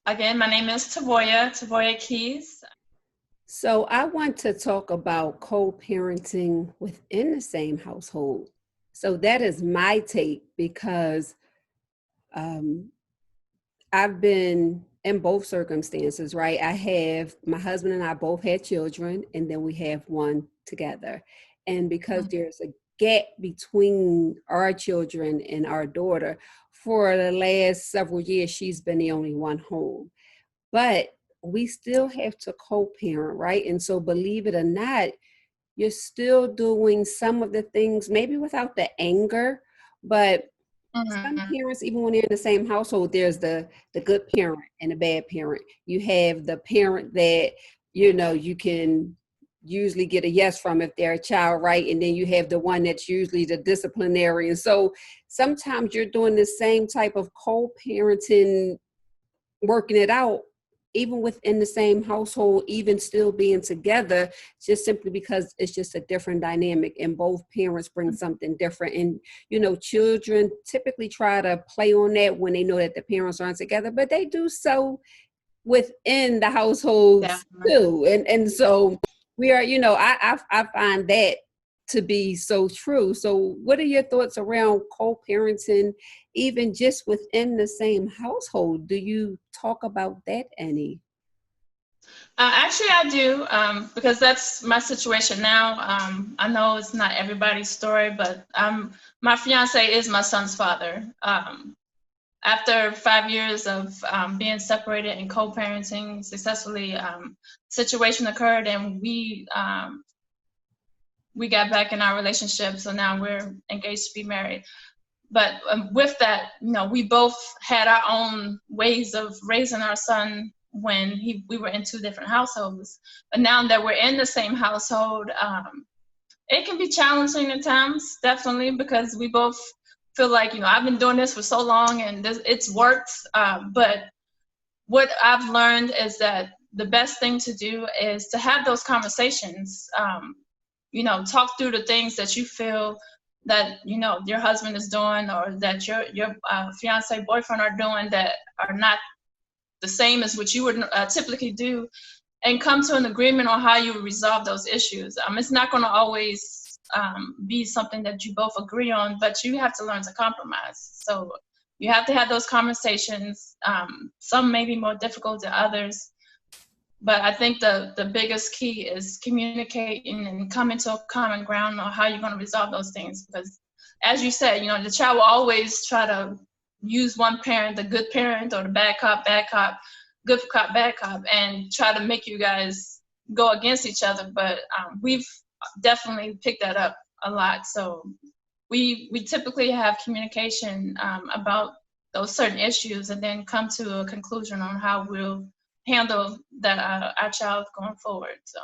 Again, my name is Tavoia Keys. So I want to talk about co-parenting within the same household. So that is my take because um, I've been in both circumstances, right? I have my husband and I both had children, and then we have one together. And because there's a gap between our children and our daughter, for the last several years, she's been the only one home. But we still have to co-parent, right? And so believe it or not, you're still doing some of the things, maybe without the anger, but some parents, even when they're in the same household, there's the good parent and the bad parent. You have the parent that, you can usually get a yes from if they're a child, right? And then you have the one that's usually the disciplinarian. So sometimes you're doing the same type of co-parenting, working it out even within the same household, even still being together, just simply because it's just a different dynamic and both parents bring something different. And children typically try to play on that when they know that the parents aren't together, but they do so within the households too. And so we are, I find that to be so true. So what are your thoughts around co-parenting, even just within the same household? Do you talk about that any? Actually, I do, because that's my situation now. I know it's not everybody's story, but my fiance is my son's father. After 5 years of being separated and co-parenting successfully, situation occurred and we got back in our relationship. So now we're engaged to be married. But with that, we both had our own ways of raising our son when we were in two different households. But now that we're in the same household, it can be challenging at times, definitely, because we both feel like, I've been doing this for so long and it's worked. But what I've learned is that the best thing to do is to have those conversations. Talk through the things that you feel that your husband is doing or that your fiance boyfriend are doing that are not the same as what you would typically do, and come to an agreement on how you resolve those issues. It's not going to always be something that you both agree on, but you have to learn to compromise. So you have to have those conversations. Some may be more difficult than others, but I think the biggest key is communicating and coming to a common ground on how you're going to resolve those things. Because as you said, the child will always try to use one parent, the good parent, or the bad cop, good cop, bad cop, and try to make you guys go against each other. But we've definitely picked that up a lot. So we typically have communication about those certain issues and then come to a conclusion on how we'll handle that our child going forward. So